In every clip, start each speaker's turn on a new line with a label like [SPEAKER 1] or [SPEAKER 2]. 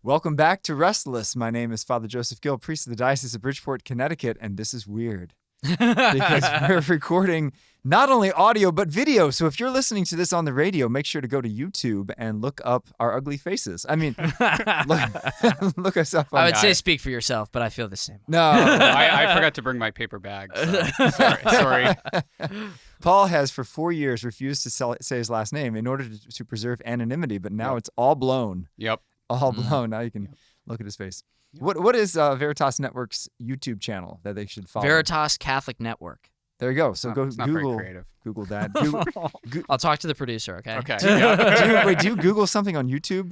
[SPEAKER 1] Welcome back to Restless. My name is Father Joseph Gill, priest of the Diocese of Bridgeport, Connecticut, and this is weird because we're recording not only audio but video. So if you're listening to this on the radio, make sure to go to YouTube and look up our ugly faces. I mean, look us up.
[SPEAKER 2] I would say speak for yourself, but I feel the same.
[SPEAKER 1] No,
[SPEAKER 3] I forgot to bring my paper bag. So. Sorry.
[SPEAKER 1] Paul has for 4 years refused to say his last name in order to preserve anonymity, but now it's all blown.
[SPEAKER 3] Yep.
[SPEAKER 1] All blown. Now you can look at his face. Yep. What is Veritas Network's YouTube channel that they should follow?
[SPEAKER 2] Veritas Catholic Network.
[SPEAKER 1] There you go. So go
[SPEAKER 3] it's not very
[SPEAKER 1] Google
[SPEAKER 3] creative.
[SPEAKER 1] Google that.
[SPEAKER 2] I'll talk to the producer, okay?
[SPEAKER 3] Okay.
[SPEAKER 1] Do you Google something on YouTube?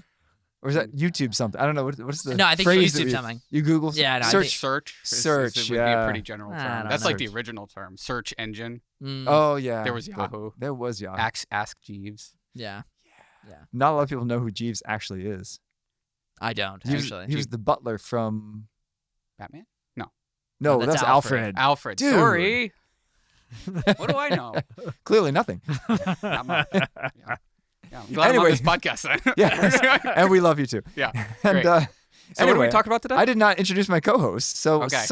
[SPEAKER 1] Or is that YouTube something? I don't know. What's the
[SPEAKER 2] No, I think
[SPEAKER 1] phrase
[SPEAKER 2] YouTube something.
[SPEAKER 1] You Google
[SPEAKER 2] Yeah, no,
[SPEAKER 1] search.
[SPEAKER 3] Search would be a pretty general term. That's
[SPEAKER 1] know.
[SPEAKER 3] like the original term. Search engine.
[SPEAKER 1] Oh, yeah.
[SPEAKER 3] There was Yahoo.
[SPEAKER 1] There was Yahoo.
[SPEAKER 3] Ask Jeeves.
[SPEAKER 2] Yeah.
[SPEAKER 1] Not a lot of people know who Jeeves actually is.
[SPEAKER 2] I don't,
[SPEAKER 1] He
[SPEAKER 2] actually.
[SPEAKER 1] was the butler from...
[SPEAKER 3] Batman?
[SPEAKER 1] No,
[SPEAKER 2] No,
[SPEAKER 1] that's
[SPEAKER 2] that's
[SPEAKER 1] Alfred.
[SPEAKER 3] Alfred.
[SPEAKER 1] Dude.
[SPEAKER 3] Sorry. What do I know?
[SPEAKER 1] Clearly nothing.
[SPEAKER 3] Not much. Yeah. I'm glad I'm on this podcast then.
[SPEAKER 1] Yeah. And we love you too.
[SPEAKER 3] Yeah.
[SPEAKER 1] And
[SPEAKER 3] Great. So what
[SPEAKER 1] anyway,
[SPEAKER 3] are we talking about today?
[SPEAKER 1] I did not introduce my co-host. So
[SPEAKER 3] Okay.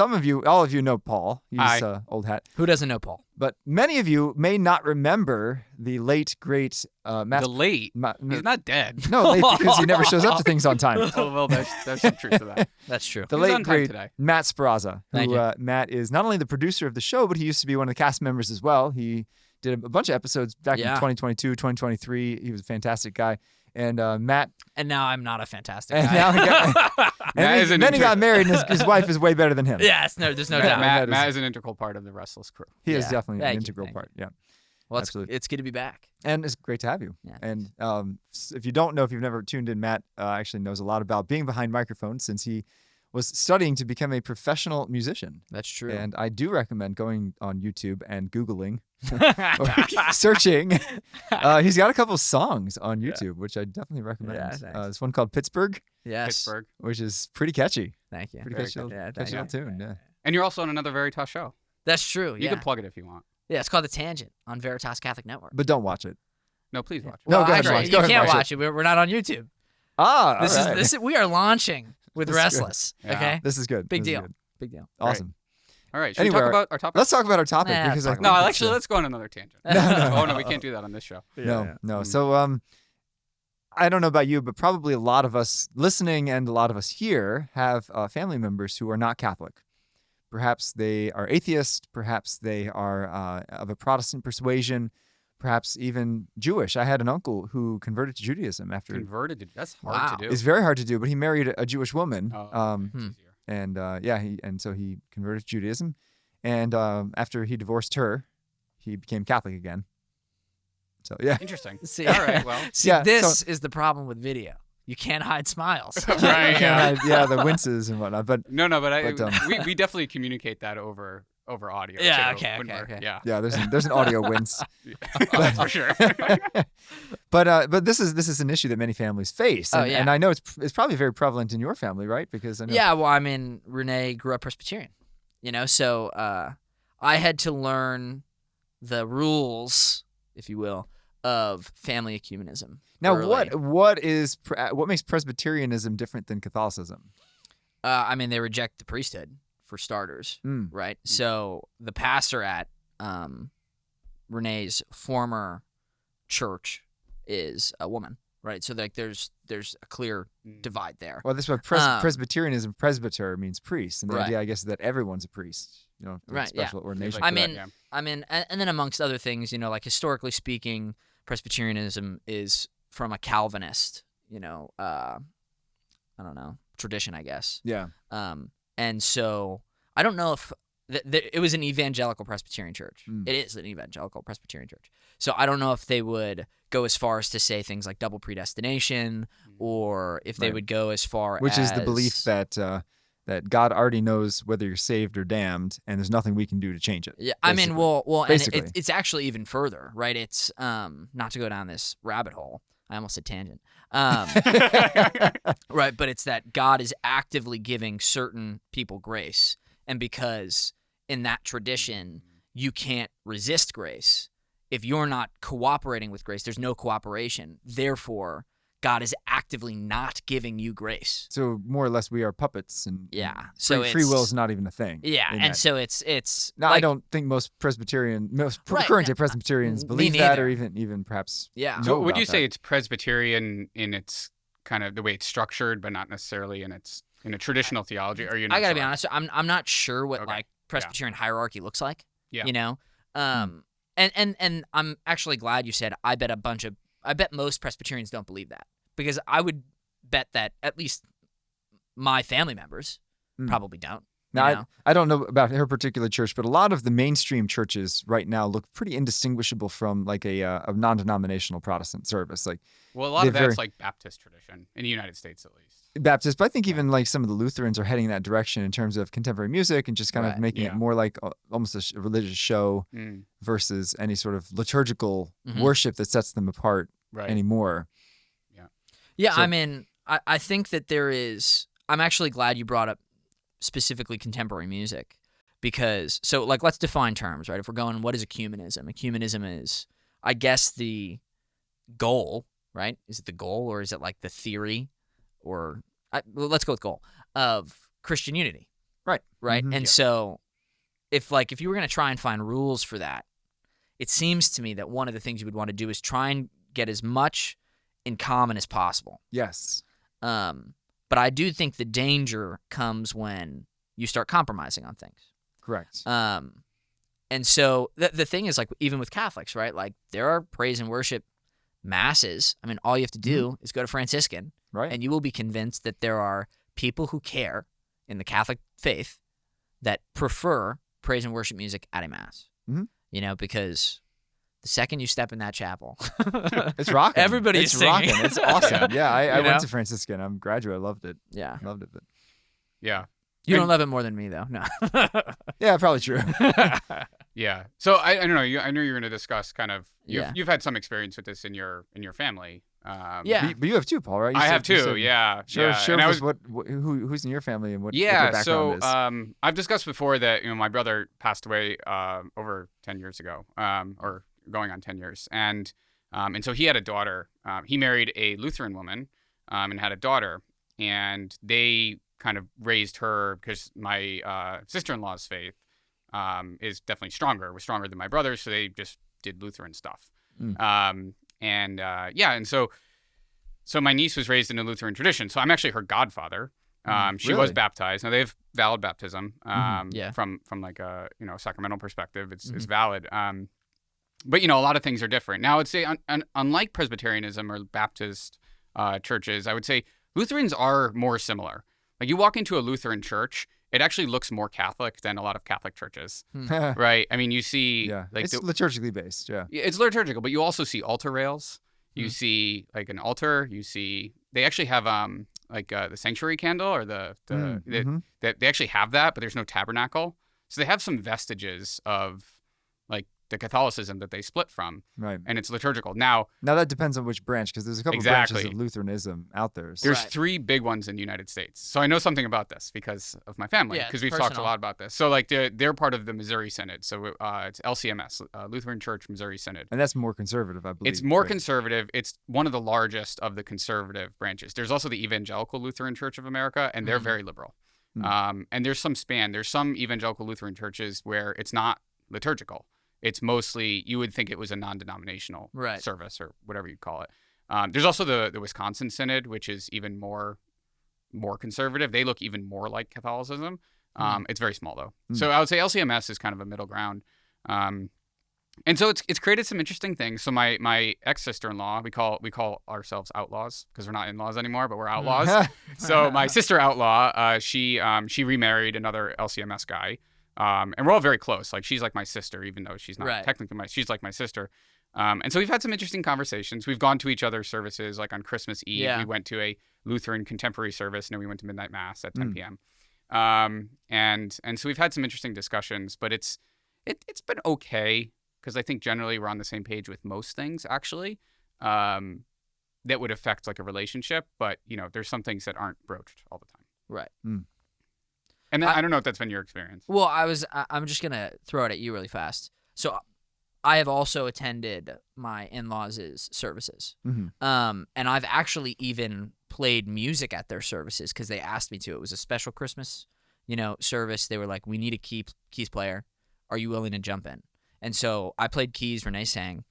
[SPEAKER 1] all of you know Paul. He's
[SPEAKER 3] Hi.
[SPEAKER 1] old hat.
[SPEAKER 2] Who doesn't know Paul?
[SPEAKER 1] But many of you may not remember the late, great Matt.
[SPEAKER 3] The late. He's not dead.
[SPEAKER 1] No, late because he never shows up to things on time.
[SPEAKER 3] Oh, well, there's some truth to that.
[SPEAKER 2] That's true.
[SPEAKER 1] The
[SPEAKER 3] He was
[SPEAKER 1] late,
[SPEAKER 3] on time
[SPEAKER 1] great
[SPEAKER 3] today.
[SPEAKER 1] Matt Speraza.
[SPEAKER 2] Thank
[SPEAKER 1] Who
[SPEAKER 2] you.
[SPEAKER 1] Matt is not only the producer of the show, but he used to be one of the cast members as well. He did a bunch of episodes back in 2022, 2023. He was a fantastic guy. And Matt...
[SPEAKER 2] And now I'm not a fantastic
[SPEAKER 1] And
[SPEAKER 2] guy.
[SPEAKER 1] now he got, and then he got married, and his wife is way better than him.
[SPEAKER 2] Yes, there's no doubt.
[SPEAKER 3] Matt is an integral part of the Restless crew.
[SPEAKER 1] He is
[SPEAKER 2] Yeah.
[SPEAKER 1] definitely
[SPEAKER 2] Thank
[SPEAKER 1] an
[SPEAKER 2] you,
[SPEAKER 1] integral
[SPEAKER 2] thank
[SPEAKER 1] part. Yeah.
[SPEAKER 2] Well,
[SPEAKER 1] Absolutely.
[SPEAKER 2] it's good to be back.
[SPEAKER 1] And it's great to have you.
[SPEAKER 2] Yeah.
[SPEAKER 1] And if you don't know, if you've never tuned in, Matt actually knows a lot about being behind microphones since he was studying to become a professional musician.
[SPEAKER 2] That's true.
[SPEAKER 1] And I do recommend going on YouTube and Googling or searching. He's got a couple of songs on YouTube, which I definitely recommend.
[SPEAKER 2] Yeah, thanks.
[SPEAKER 1] There's one called Pittsburgh,
[SPEAKER 2] Yes.
[SPEAKER 3] Pittsburgh.
[SPEAKER 1] which is pretty catchy.
[SPEAKER 2] Thank you.
[SPEAKER 1] Pretty
[SPEAKER 3] Very
[SPEAKER 1] catchy,
[SPEAKER 3] good.
[SPEAKER 2] Yeah,
[SPEAKER 1] catchy
[SPEAKER 2] thank
[SPEAKER 1] little tune. Yeah.
[SPEAKER 3] And you're also on another Veritas show.
[SPEAKER 2] That's true.
[SPEAKER 3] You
[SPEAKER 2] Yeah.
[SPEAKER 3] can plug it if you want.
[SPEAKER 2] Yeah, it's called The Tangent on Veritas Catholic Network.
[SPEAKER 1] But don't watch it.
[SPEAKER 3] No, please watch it.
[SPEAKER 1] No,
[SPEAKER 2] Well,
[SPEAKER 1] go ahead,
[SPEAKER 2] actually,
[SPEAKER 1] watch. Go
[SPEAKER 2] you
[SPEAKER 1] ahead,
[SPEAKER 2] can't
[SPEAKER 1] watch
[SPEAKER 2] watch it. We're not on YouTube.
[SPEAKER 1] Ah,
[SPEAKER 2] This
[SPEAKER 1] all right.
[SPEAKER 2] is we are launching with
[SPEAKER 1] This is good.
[SPEAKER 2] Restless.
[SPEAKER 3] Yeah.
[SPEAKER 2] Okay.
[SPEAKER 1] This is good.
[SPEAKER 2] Big
[SPEAKER 1] This is
[SPEAKER 2] deal.
[SPEAKER 1] good.
[SPEAKER 2] Big deal.
[SPEAKER 1] Awesome.
[SPEAKER 3] All right. Should
[SPEAKER 1] Anyway,
[SPEAKER 3] we talk about our topic?
[SPEAKER 1] Let's talk about our topic
[SPEAKER 2] Nah,
[SPEAKER 1] because I
[SPEAKER 2] let's
[SPEAKER 1] think
[SPEAKER 3] No,
[SPEAKER 1] it's,
[SPEAKER 3] actually, let's go on another tangent.
[SPEAKER 1] No.
[SPEAKER 3] Oh, no, we can't do that on this show.
[SPEAKER 1] No. So, I don't know about you, but probably a lot of us listening and a lot of us here have family members who are not Catholic. Perhaps they are atheist. Perhaps they are of a Protestant persuasion. Perhaps even Jewish. I had an uncle who converted to Judaism after.
[SPEAKER 3] Converted to that's
[SPEAKER 2] Wow.
[SPEAKER 3] hard to do.
[SPEAKER 1] It's very hard to do, but he married a Jewish woman.
[SPEAKER 3] It's easier.
[SPEAKER 1] And so he converted to Judaism, and after he divorced her, he became Catholic again. So yeah.
[SPEAKER 3] Interesting.
[SPEAKER 2] See,
[SPEAKER 3] All right. Well,
[SPEAKER 1] Yeah,
[SPEAKER 2] this is the problem with video. You can't hide smiles.
[SPEAKER 3] right. Yeah.
[SPEAKER 1] Yeah, the winces and whatnot. But
[SPEAKER 3] No, but
[SPEAKER 1] But,
[SPEAKER 3] we definitely communicate that over audio.
[SPEAKER 2] Yeah,
[SPEAKER 3] too,
[SPEAKER 2] okay,
[SPEAKER 3] when
[SPEAKER 2] okay,
[SPEAKER 3] we're-
[SPEAKER 2] okay.
[SPEAKER 3] Yeah.
[SPEAKER 1] yeah, there's an audio wince.
[SPEAKER 3] That's for sure.
[SPEAKER 1] But this is an issue that many families face, and,
[SPEAKER 2] Oh, yeah.
[SPEAKER 1] and I know it's probably very prevalent in your family, right? Because I know,
[SPEAKER 2] Yeah, well, I mean, Renee grew up Presbyterian, so I had to learn the rules, if you will, of family ecumenism.
[SPEAKER 1] Now,
[SPEAKER 2] early.
[SPEAKER 1] what makes Presbyterianism different than Catholicism?
[SPEAKER 2] I mean, they reject the priesthood for starters,
[SPEAKER 1] Mm.
[SPEAKER 2] right? So the pastor at Renee's former church is a woman, right? So like, there's a clear divide there.
[SPEAKER 1] Well, this is why Presbyterianism, presbyter means priest, and the
[SPEAKER 2] Right.
[SPEAKER 1] idea, I guess, is that everyone's a priest.
[SPEAKER 2] Right, yeah.
[SPEAKER 1] Special ordination.
[SPEAKER 2] I mean, and then amongst other things, like historically speaking, Presbyterianism is from a Calvinist, I don't know, tradition, I guess.
[SPEAKER 1] Yeah.
[SPEAKER 2] And so I don't know if it was an evangelical Presbyterian church.
[SPEAKER 1] Mm.
[SPEAKER 2] It is an evangelical Presbyterian church. So I don't know if they would go as far as to say things like double predestination, or if they
[SPEAKER 1] Right.
[SPEAKER 2] would go as far
[SPEAKER 1] Which
[SPEAKER 2] as
[SPEAKER 1] is the belief that God already knows whether you're saved or damned, and there's nothing we can do to change it.
[SPEAKER 2] Yeah, I mean,
[SPEAKER 1] basically.
[SPEAKER 2] well, and
[SPEAKER 1] Basically.
[SPEAKER 2] it's actually even further, right? It's not to go down this rabbit hole. I almost said tangent. Right, but it's that God is actively giving certain people grace, and because in that tradition you can't resist grace, if you're not cooperating with grace, there's no cooperation. Therefore, God is actively not giving you grace.
[SPEAKER 1] So more or less, we are puppets, and
[SPEAKER 2] So
[SPEAKER 1] free will is not even a thing.
[SPEAKER 2] Yeah, and
[SPEAKER 1] that.
[SPEAKER 2] so it's.
[SPEAKER 1] Now,
[SPEAKER 2] like,
[SPEAKER 1] I don't think most
[SPEAKER 2] Right,
[SPEAKER 1] current day Presbyterians
[SPEAKER 2] me
[SPEAKER 1] believe that, or
[SPEAKER 2] neither.
[SPEAKER 1] even perhaps.
[SPEAKER 2] Yeah.
[SPEAKER 1] know
[SPEAKER 3] So would
[SPEAKER 1] about
[SPEAKER 3] you say
[SPEAKER 1] that.
[SPEAKER 3] it's Presbyterian in its kind of the way it's structured, but not necessarily in a traditional theology? Are you?
[SPEAKER 2] I gotta be
[SPEAKER 3] sure?
[SPEAKER 2] honest. I'm not sure what
[SPEAKER 3] Okay.
[SPEAKER 2] like Presbyterian hierarchy looks like.
[SPEAKER 3] Yeah.
[SPEAKER 2] You know, and I'm actually glad you said. I bet most Presbyterians don't believe that, because I would bet that at least my family members probably don't.
[SPEAKER 1] Now, I don't know about her particular church, but a lot of the mainstream churches right now look pretty indistinguishable from like a non-denominational Protestant service, like
[SPEAKER 3] Well, a lot of
[SPEAKER 1] they're
[SPEAKER 3] that's like Baptist tradition in the United States, at least.
[SPEAKER 1] Baptist. But I think even like some of the Lutherans are heading in that direction in terms of contemporary music and just kind of
[SPEAKER 2] Right.
[SPEAKER 1] making it more like almost a religious show versus any sort of liturgical worship that sets them apart anymore.
[SPEAKER 2] Yeah,
[SPEAKER 1] So-
[SPEAKER 2] I mean, I think that there is. I'm actually glad you brought up specifically contemporary music, because so like let's define terms, right? If we're going, what is ecumenism? Ecumenism is, I guess, the goal, right? Is it the goal, or is it like the theory, or let's go with goal of Christian unity,
[SPEAKER 1] Right.
[SPEAKER 2] right?
[SPEAKER 1] Mhm.
[SPEAKER 2] And so, if you were going to try and find rules for that, it seems to me that one of the things you would want to do is try and get as much in common as possible.
[SPEAKER 1] Yes.
[SPEAKER 2] But I do think the danger comes when you start compromising on things.
[SPEAKER 1] Correct.
[SPEAKER 2] And so the thing is, like, even with Catholics, right? Like, there are praise and worship masses. I mean, all you have to do is go to Franciscan,
[SPEAKER 1] Right.
[SPEAKER 2] and you will be convinced that there are people who care in the Catholic faith that prefer praise and worship music at a mass.
[SPEAKER 1] Mhm.
[SPEAKER 2] You know, because the second you step in that chapel,
[SPEAKER 1] It's rocking.
[SPEAKER 2] Everybody's
[SPEAKER 1] it's
[SPEAKER 2] singing.
[SPEAKER 1] rocking. It's awesome. Yeah, I
[SPEAKER 2] You know?
[SPEAKER 1] went to Franciscan. I'm a graduate. I loved it.
[SPEAKER 2] yeah.
[SPEAKER 1] Loved it. But
[SPEAKER 3] Yeah.
[SPEAKER 2] You
[SPEAKER 3] And-
[SPEAKER 2] don't love it more than me, though. No.
[SPEAKER 1] yeah, probably true.
[SPEAKER 3] Yeah. So I don't know. I know you're going to discuss kind of.
[SPEAKER 2] Yeah.
[SPEAKER 3] You've had some experience with this in your family.
[SPEAKER 2] Yeah.
[SPEAKER 1] But you have too, Paul, right? You
[SPEAKER 3] I
[SPEAKER 1] said-
[SPEAKER 3] have
[SPEAKER 1] you
[SPEAKER 3] too.
[SPEAKER 1] said-
[SPEAKER 3] Yeah.
[SPEAKER 1] Share,
[SPEAKER 3] yeah.
[SPEAKER 1] share
[SPEAKER 3] And I
[SPEAKER 1] with
[SPEAKER 3] was,
[SPEAKER 1] us who's in your family and what their
[SPEAKER 3] yeah.
[SPEAKER 1] background
[SPEAKER 3] So
[SPEAKER 1] is.
[SPEAKER 3] I've discussed before that my brother passed away over 10 years ago, or going on 10 years, and so he had a daughter. He married a Lutheran woman, and had a daughter, and they kind of raised her because my sister-in-law's faith is definitely was stronger than my brother's, so they just did Lutheran stuff. And so my niece was raised in a Lutheran tradition, so I'm actually her godfather. She was
[SPEAKER 1] Really?
[SPEAKER 3] baptized. Now they have valid baptism.
[SPEAKER 2] Yeah.
[SPEAKER 3] From like a sacramental perspective, it's valid. But a lot of things are different. Now I would say unlike Presbyterianism or Baptist churches, I would say Lutherans are more similar. Like, you walk into a Lutheran church, it actually looks more Catholic than a lot of Catholic churches, right? I mean, you see,
[SPEAKER 1] yeah,
[SPEAKER 3] like,
[SPEAKER 1] it's liturgically based. Yeah.
[SPEAKER 3] it's liturgical, but you also see altar rails. You see like an altar. You see they actually have the sanctuary candle, or they actually have that, but there's no tabernacle. So they have some vestiges of like the Catholicism that they split from,
[SPEAKER 1] Right.
[SPEAKER 3] and it's liturgical. Now
[SPEAKER 1] That depends on which branch, because there's a couple branches of Lutheranism out there. So.
[SPEAKER 3] there's
[SPEAKER 2] Right.
[SPEAKER 3] 3 big ones in the United States. So I know something about this because of my family,
[SPEAKER 2] Yeah,
[SPEAKER 3] because
[SPEAKER 2] it's
[SPEAKER 3] we've talked a
[SPEAKER 2] personal.
[SPEAKER 3] lot about this. So like they're part of the Missouri Synod. So it's LCMS, Lutheran Church Missouri Synod.
[SPEAKER 1] And that's more conservative, I believe.
[SPEAKER 3] It's more
[SPEAKER 1] right?
[SPEAKER 3] conservative. It's one of the largest of the conservative branches. There's also the Evangelical Lutheran Church of America, and they're very liberal. And there's some span. There's some Evangelical Lutheran churches where it's not liturgical. It's mostly, you would think it was a non-denominational
[SPEAKER 2] Right.
[SPEAKER 3] service, or whatever you call it. There's also the Wisconsin Synod, which is even more conservative. They look even more like Catholicism. It's very small though. So I would say LCMS is kind of a middle ground. And so it's created some interesting things. So my ex-sister-in-law, we call ourselves outlaws because we're not in-laws anymore, but we're outlaws. So my sister outlaw, she remarried another LCMS guy. And we're all very close. Like, she's like my sister, even though she's not
[SPEAKER 2] Right.
[SPEAKER 3] technically she's like my sister. And so we've had some interesting conversations. We've gone to each other's services, like on Christmas Eve.
[SPEAKER 2] Yeah.
[SPEAKER 3] We went to a Lutheran contemporary service, and then we went to midnight mass at 10 p.m. And so we've had some interesting discussions, but it's been okay, because I think generally we're on the same page with most things, actually, that would affect like a relationship. But there's some things that aren't broached all the time.
[SPEAKER 2] Right.
[SPEAKER 3] And then, I don't know if that's been your experience.
[SPEAKER 2] Well, I'm just gonna throw it at you really fast. So, I have also attended my in-laws' services.
[SPEAKER 1] Mm-hmm.
[SPEAKER 2] And I've actually even played music at their services because they asked me to. It was a special Christmas, service. They were like, "We need a keys player. Are you willing to jump in?" And so I played keys. Renee sang,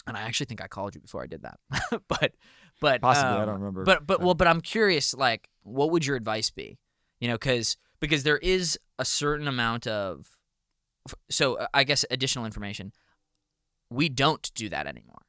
[SPEAKER 2] and I actually think I called you before I did that. but
[SPEAKER 1] Possibly, I don't remember.
[SPEAKER 2] But I'm curious. Like, what would your advice be? Because there is a certain amount of. So I guess additional information. We don't do that anymore.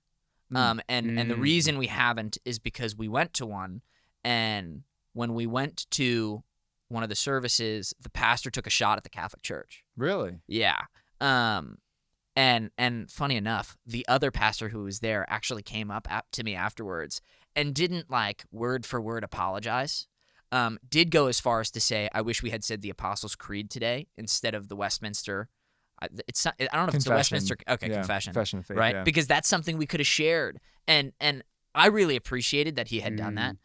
[SPEAKER 2] And the reason we haven't is because we went to one, and when we went to one of the services, the pastor took a shot at the Catholic Church.
[SPEAKER 1] Really?
[SPEAKER 2] Yeah. And funny enough, the other pastor who was there actually came up to me afterwards and didn't like word for word apologize. Did go as far as to say, "I wish we had said the Apostles' Creed today instead of the Westminster." I don't know if it's the Westminster. Okay,
[SPEAKER 1] Yeah,
[SPEAKER 2] confession
[SPEAKER 1] of faith,
[SPEAKER 2] right?
[SPEAKER 1] yeah.
[SPEAKER 2] Because that's something we could have shared, and I really appreciated that he had done that.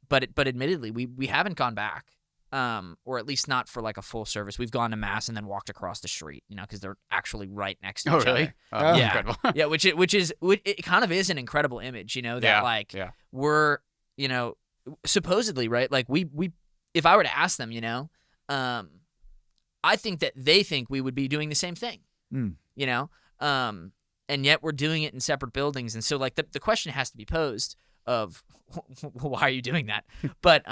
[SPEAKER 2] But admittedly, we haven't gone back, or at least not for like a full service. We've gone to mass and then walked across the street, because they're actually right next to each
[SPEAKER 3] really?
[SPEAKER 2] other.
[SPEAKER 3] Oh,
[SPEAKER 2] Yeah,
[SPEAKER 3] incredible.
[SPEAKER 2] yeah, it kind of is an incredible image, that we're, supposedly, right? Like we if I were to ask them, I think that they think we would be doing the same thing, and yet we're doing it in separate buildings. And so like the question has to be posed of why are you doing that? But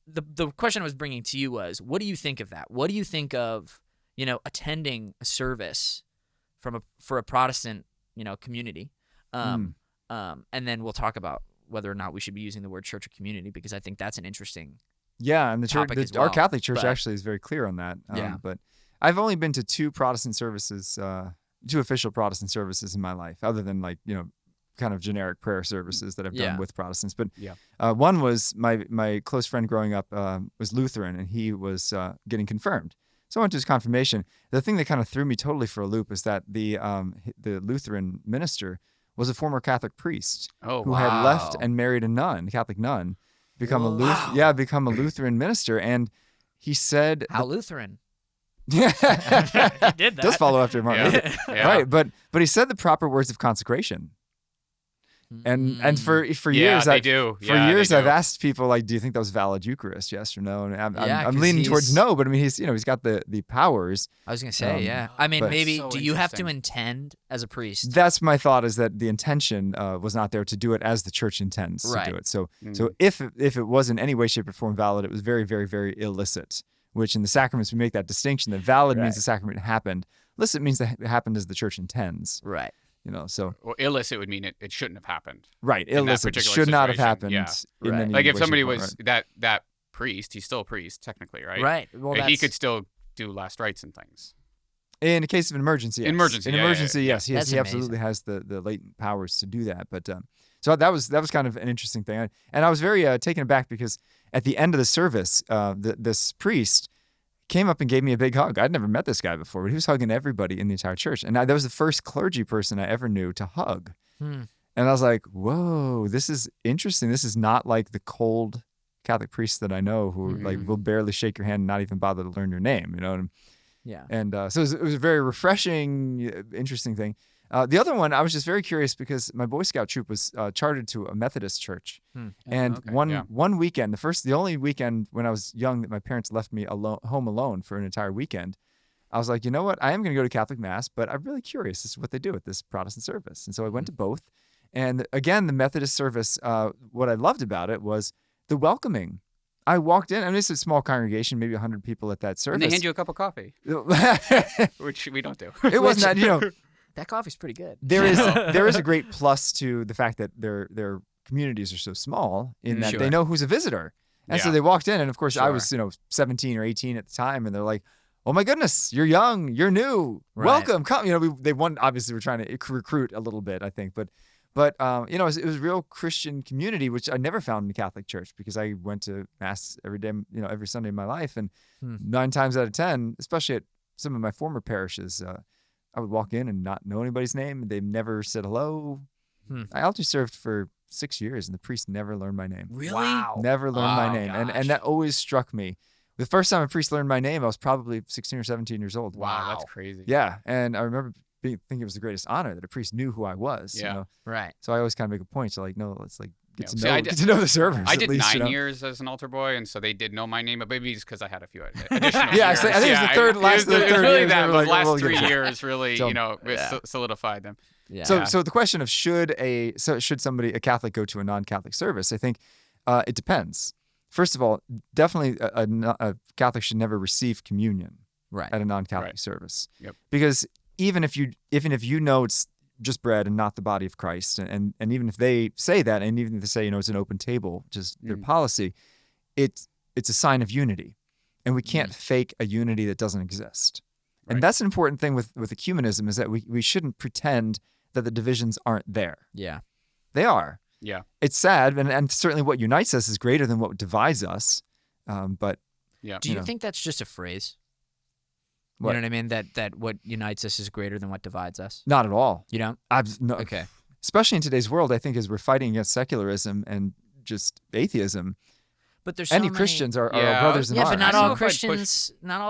[SPEAKER 2] the question I was bringing to you was, what do you think of that? What do you think of, attending a service for a Protestant, community? And then we'll talk about whether or not we should be using the word church or community, because I think that's an interesting
[SPEAKER 1] Yeah, and the church,
[SPEAKER 2] topic as
[SPEAKER 1] our
[SPEAKER 2] well,
[SPEAKER 1] Catholic Church
[SPEAKER 2] but-
[SPEAKER 1] actually is very clear on that.
[SPEAKER 2] Yeah.
[SPEAKER 1] But I've only been to two Protestant services, two official Protestant services in my life, other than like, kind of generic prayer services that I've done
[SPEAKER 2] Yeah.
[SPEAKER 1] with Protestants. But
[SPEAKER 3] Yeah.
[SPEAKER 1] one was my close friend growing up was Lutheran, and he was getting confirmed. So I went to his confirmation. The thing that kind of threw me totally for a loop is that the Lutheran minister was a former Catholic priest
[SPEAKER 3] Oh,
[SPEAKER 1] who
[SPEAKER 3] wow.
[SPEAKER 1] had left and married a nun, a Catholic nun, become
[SPEAKER 2] Wow.
[SPEAKER 1] become a Lutheran minister. And he said,
[SPEAKER 2] How Lutheran?
[SPEAKER 1] yeah,
[SPEAKER 2] He did that.
[SPEAKER 1] does follow after Martin Luther.
[SPEAKER 3] Yeah. Yeah.
[SPEAKER 1] Right, but he said the proper words of consecration. And for
[SPEAKER 3] Yeah,
[SPEAKER 1] years,
[SPEAKER 3] they do.
[SPEAKER 1] For
[SPEAKER 3] Yeah,
[SPEAKER 1] years,
[SPEAKER 3] they
[SPEAKER 1] I've
[SPEAKER 3] do.
[SPEAKER 1] asked people like, "Do you think that was valid Eucharist? Yes or no?" And I'm
[SPEAKER 2] 'cause
[SPEAKER 1] leaning towards
[SPEAKER 2] he's-
[SPEAKER 1] no, but I mean, he's got the powers.
[SPEAKER 2] I was gonna say, yeah.
[SPEAKER 1] Um,
[SPEAKER 2] I mean,
[SPEAKER 1] but-
[SPEAKER 2] maybe
[SPEAKER 3] So
[SPEAKER 2] do you have to
[SPEAKER 3] interesting.
[SPEAKER 2] intend as a priest?
[SPEAKER 1] That's my thought, is that the intention was not there to do it as the church intends to
[SPEAKER 2] Right.
[SPEAKER 1] do it. So
[SPEAKER 3] Mm.
[SPEAKER 1] so if it was in any way, shape, or form valid, it was very, very, very illicit. Which in the sacraments we make that distinction that valid means
[SPEAKER 2] Right.
[SPEAKER 1] the sacrament happened. Illicit means that it happened as the church intends.
[SPEAKER 2] Right.
[SPEAKER 1] So
[SPEAKER 3] Well, illicit would mean it shouldn't have happened.
[SPEAKER 1] right,
[SPEAKER 3] In that
[SPEAKER 1] illicit
[SPEAKER 3] particular
[SPEAKER 1] should not have
[SPEAKER 3] situation,
[SPEAKER 1] happened.
[SPEAKER 3] yeah.
[SPEAKER 1] In
[SPEAKER 2] Right.
[SPEAKER 1] any
[SPEAKER 3] Like if
[SPEAKER 1] way,
[SPEAKER 3] somebody
[SPEAKER 1] shape, or
[SPEAKER 3] was
[SPEAKER 1] form.
[SPEAKER 3] that priest, he's still a priest technically, right?
[SPEAKER 2] Right. Well,
[SPEAKER 3] But he
[SPEAKER 2] that's-
[SPEAKER 3] could still do last rites and things.
[SPEAKER 1] In a case of an emergency, yes.
[SPEAKER 3] Emergency,
[SPEAKER 1] In
[SPEAKER 3] yeah, yeah,
[SPEAKER 1] emergency,
[SPEAKER 3] yeah.
[SPEAKER 1] yes,
[SPEAKER 2] That's
[SPEAKER 1] he absolutely has the latent powers to do that. But so that was kind of an interesting thing, and I was very taken aback because at the end of the service, this priest came up and gave me a big hug. I'd never met this guy before, but he was hugging everybody in the entire church, and that was the first clergy person I ever knew to hug.
[SPEAKER 2] Hmm.
[SPEAKER 1] And I was like, "Whoa, this is interesting. This is not like the cold Catholic priests that I know who like will barely shake your hand and not even bother to learn your name."
[SPEAKER 2] Yeah.
[SPEAKER 1] And so it was a very refreshing, interesting thing. The other one, I was just very curious because my Boy Scout troop was chartered to a Methodist church. And
[SPEAKER 3] okay,
[SPEAKER 1] one weekend, the only weekend when I was young that my parents left me home alone for an entire weekend, I was like, you know what? I am going to go to Catholic Mass, but I'm really curious as to what they do at this Protestant service. And so I went to both. And again, the Methodist service, what I loved about it was the welcoming. I walked in, and it's a small congregation, maybe 100 people at that service.
[SPEAKER 3] And they hand you a cup of coffee,
[SPEAKER 1] it
[SPEAKER 3] which we don't do.
[SPEAKER 1] wasn't that,
[SPEAKER 2] That coffee's pretty good.
[SPEAKER 1] there is a great plus to the fact that their communities are so small in that
[SPEAKER 2] Sure.
[SPEAKER 1] they know who's a visitor. And so
[SPEAKER 3] Yeah.
[SPEAKER 1] they walked in, and of course I
[SPEAKER 3] Sure.
[SPEAKER 1] was 17 or 18 at the time, and they're like, "Oh my goodness, you're young, you're new,
[SPEAKER 2] Right.
[SPEAKER 1] welcome, come." Obviously we're trying to recruit a little bit, I think, but it was a real Christian community, which I never found in the Catholic Church because I went to Mass every day, every Sunday in my life, and 9 times out of 10, especially at some of my former parishes, I would walk in and not know anybody's name. They've never said hello. I altar served for 6 years, and the priest never learned my name.
[SPEAKER 2] Really?
[SPEAKER 3] Wow.
[SPEAKER 1] Never learned my
[SPEAKER 3] Oh,
[SPEAKER 1] name,
[SPEAKER 3] gosh.
[SPEAKER 1] and that always struck me. The first time a priest learned my name, I was probably 16 or 17 years old.
[SPEAKER 3] Wow, that's crazy.
[SPEAKER 1] Yeah, and I remember thinking it was the greatest honor that a priest knew who I was.
[SPEAKER 3] Yeah.
[SPEAKER 1] You know?
[SPEAKER 2] Right.
[SPEAKER 1] So I always kind of make a point to like, no, let's like get
[SPEAKER 3] See, I
[SPEAKER 1] to know the servers.
[SPEAKER 3] I
[SPEAKER 1] at
[SPEAKER 3] did
[SPEAKER 1] least,
[SPEAKER 3] 9
[SPEAKER 1] you know?
[SPEAKER 3] years as an altar boy, and so they did know my name, but maybe it's because I had a few additional
[SPEAKER 1] Yeah,
[SPEAKER 3] years.
[SPEAKER 1] I think it was the third- last
[SPEAKER 3] it was
[SPEAKER 1] third
[SPEAKER 3] really
[SPEAKER 1] years,
[SPEAKER 3] that,
[SPEAKER 1] they were
[SPEAKER 3] but
[SPEAKER 1] like,
[SPEAKER 3] the last
[SPEAKER 1] we'll
[SPEAKER 3] 3
[SPEAKER 1] get you.
[SPEAKER 3] years really,
[SPEAKER 1] So,
[SPEAKER 3] solidified them.
[SPEAKER 2] Yeah.
[SPEAKER 1] So the question of should a Catholic go to a non-Catholic service? I think it depends. First of all, definitely a Catholic should never receive communion
[SPEAKER 2] right.
[SPEAKER 1] at a non-Catholic
[SPEAKER 3] Right.
[SPEAKER 1] service.
[SPEAKER 3] Yep.
[SPEAKER 1] Because even if you know it's just bread and not the body of Christ, and even if they say that, and even if they say it's an open table, just their policy, it's a sign of unity, and we can't fake a unity that doesn't exist.
[SPEAKER 3] Right.
[SPEAKER 1] And that's an important thing with ecumenism, is that we shouldn't pretend that the divisions aren't there.
[SPEAKER 2] Yeah.
[SPEAKER 1] They are.
[SPEAKER 3] Yeah.
[SPEAKER 1] It's sad, and certainly what unites us is greater than what divides us. But
[SPEAKER 3] Yeah.
[SPEAKER 2] Do you think that's just a phrase?
[SPEAKER 1] What?
[SPEAKER 2] You know what I mean? That what unites us is greater than what divides us.
[SPEAKER 1] not at all.
[SPEAKER 2] You don't?
[SPEAKER 1] No.
[SPEAKER 2] Okay.
[SPEAKER 1] Especially in today's world, I think as we're fighting against secularism and just atheism,
[SPEAKER 2] But there's so
[SPEAKER 1] any
[SPEAKER 2] many...
[SPEAKER 1] Christians are
[SPEAKER 3] Yeah,
[SPEAKER 1] our brothers in
[SPEAKER 2] Yeah,
[SPEAKER 1] arms.
[SPEAKER 2] but not
[SPEAKER 3] I don't
[SPEAKER 2] all
[SPEAKER 3] know if I'd push-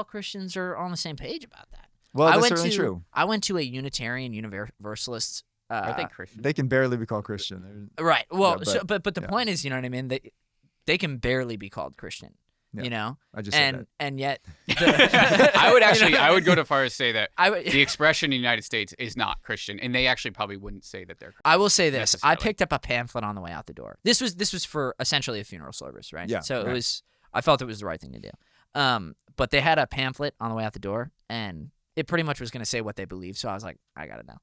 [SPEAKER 2] Christians are on the same page about that.
[SPEAKER 1] Well,
[SPEAKER 2] I
[SPEAKER 1] that's
[SPEAKER 2] went
[SPEAKER 1] certainly
[SPEAKER 2] to
[SPEAKER 1] true.
[SPEAKER 2] I went to a Unitarian Universalist.
[SPEAKER 3] Are they Christian?
[SPEAKER 1] They can barely be called Christian.
[SPEAKER 2] Right. Well,
[SPEAKER 1] Yeah,
[SPEAKER 2] but the
[SPEAKER 1] yeah.
[SPEAKER 2] point is, you know what I mean? They can barely be called Christian.
[SPEAKER 1] Yeah.
[SPEAKER 2] You know,
[SPEAKER 1] I just said that.
[SPEAKER 2] and yet
[SPEAKER 3] I would go to far as say that
[SPEAKER 2] I would.
[SPEAKER 3] the expression in the United States is not Christian, and they actually probably wouldn't say that they're Christian.
[SPEAKER 2] I will say this: I
[SPEAKER 3] necessarily.
[SPEAKER 2] picked up a pamphlet on the way out the door. This was for essentially a funeral service, right?
[SPEAKER 1] Yeah,
[SPEAKER 2] So
[SPEAKER 1] right.
[SPEAKER 2] it was. I felt it was the right thing to do. But they had a pamphlet on the way out the door, and it pretty much was going to say what they believe. So I was like, I gotta know.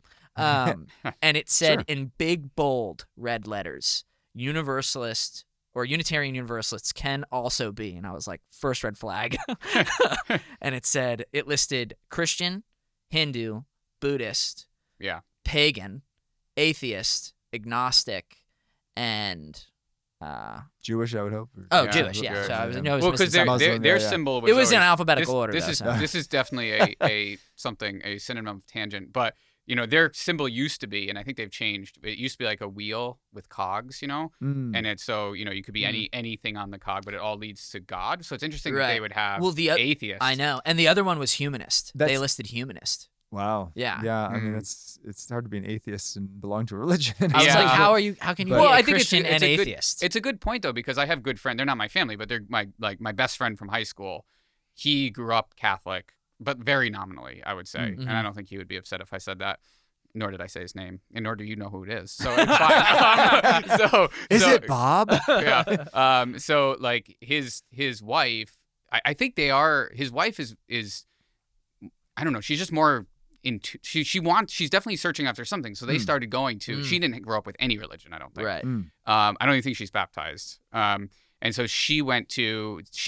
[SPEAKER 2] And it said
[SPEAKER 1] Sure.
[SPEAKER 2] in big bold red letters, Universalist or Unitarian Universalists can also be. And I was like, first red flag. And it listed Christian, Hindu, Buddhist,
[SPEAKER 3] Yeah.
[SPEAKER 2] pagan, atheist, agnostic, and
[SPEAKER 1] Jewish, I would hope.
[SPEAKER 2] oh,
[SPEAKER 3] Yeah,
[SPEAKER 2] Jewish. Yeah.
[SPEAKER 3] Jewish,
[SPEAKER 2] So I was,
[SPEAKER 1] yeah.
[SPEAKER 2] no, it was
[SPEAKER 3] Well,
[SPEAKER 2] missing
[SPEAKER 3] because their
[SPEAKER 2] something.
[SPEAKER 1] Muslim,
[SPEAKER 3] their
[SPEAKER 1] yeah.
[SPEAKER 3] symbol was
[SPEAKER 2] It was in
[SPEAKER 3] always-
[SPEAKER 2] alphabetical order.
[SPEAKER 3] This
[SPEAKER 2] though,
[SPEAKER 3] is
[SPEAKER 2] so.
[SPEAKER 3] this is definitely a synonym of tangent, but their symbol used to be, and I think they've changed. It used to be like a wheel with cogs,
[SPEAKER 1] Mm.
[SPEAKER 3] and it's so you could be anything on the cog, but it all leads to God. So it's interesting that
[SPEAKER 2] Right.
[SPEAKER 3] they would have
[SPEAKER 2] Well, the
[SPEAKER 3] atheists.
[SPEAKER 2] I know, and the other one was humanist. They
[SPEAKER 1] That's-
[SPEAKER 2] listed humanist.
[SPEAKER 1] Wow.
[SPEAKER 2] Yeah.
[SPEAKER 1] Yeah. I mean,
[SPEAKER 3] Mm.
[SPEAKER 1] it's hard to be an atheist and belong to a religion.
[SPEAKER 2] I was
[SPEAKER 3] Yeah.
[SPEAKER 2] like, how can you
[SPEAKER 1] But-
[SPEAKER 2] be
[SPEAKER 3] Well,
[SPEAKER 2] a
[SPEAKER 3] I think
[SPEAKER 2] Christian
[SPEAKER 3] it's
[SPEAKER 2] and
[SPEAKER 3] a good-
[SPEAKER 2] atheist?
[SPEAKER 3] It's a good point though, because I have good friends. They're not my family, but they're my best friend from high school. He grew up Catholic, but very nominally, I would say.
[SPEAKER 2] Mhm.
[SPEAKER 3] And I don't think he would be upset if I said that. Nor did I say his name, and nor do you know who it is. So it's fine.
[SPEAKER 1] Is
[SPEAKER 3] so-
[SPEAKER 1] it Bob?
[SPEAKER 3] Yeah. So like his wife, I think they are. His wife is I don't know. She's just more into. She's definitely searching after something. So they started going to. She didn't grow up with any religion. I don't think.
[SPEAKER 2] right.
[SPEAKER 1] Mm.
[SPEAKER 3] I don't even think she's baptized. And so she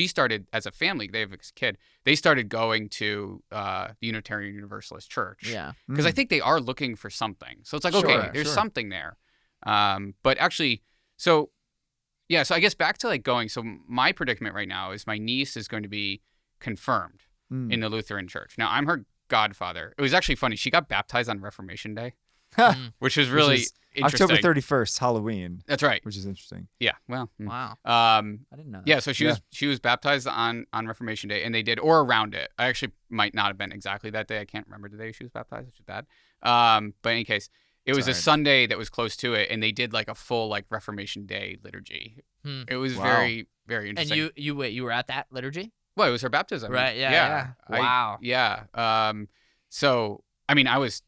[SPEAKER 3] started as a family, they have a kid, they started going to the Unitarian Universalist Church.
[SPEAKER 2] Yeah.
[SPEAKER 3] Because I think they are looking for something. So it's like, okay,
[SPEAKER 1] Sure,
[SPEAKER 3] there's
[SPEAKER 1] sure.
[SPEAKER 3] something there. But actually, so I guess back to like going, so my predicament right now is my niece is going to be confirmed
[SPEAKER 1] Mm.
[SPEAKER 3] in the Lutheran Church. Now, I'm her godfather. It was actually funny. She got baptized on Reformation Day, which was really
[SPEAKER 1] is
[SPEAKER 3] interesting.
[SPEAKER 1] October 31st, Halloween,
[SPEAKER 3] That's right.
[SPEAKER 1] which is interesting.
[SPEAKER 3] Yeah. Well.
[SPEAKER 2] Wow. I didn't know that.
[SPEAKER 3] Yeah, so she was baptized on Reformation Day, and they did, or around it. I actually might not have been exactly that day. I can't remember the day she was baptized, which is bad. But in any case, it was a
[SPEAKER 1] Sorry.
[SPEAKER 3] Sunday that was close to it, and they did like a full like Reformation Day liturgy.
[SPEAKER 2] Hmm.
[SPEAKER 3] It was
[SPEAKER 1] Wow.
[SPEAKER 3] very, very
[SPEAKER 2] And
[SPEAKER 3] interesting.
[SPEAKER 2] you were at that liturgy?
[SPEAKER 3] Well, it was her baptism.
[SPEAKER 2] Right, yeah. Wow.
[SPEAKER 3] Yeah. So I mean, I was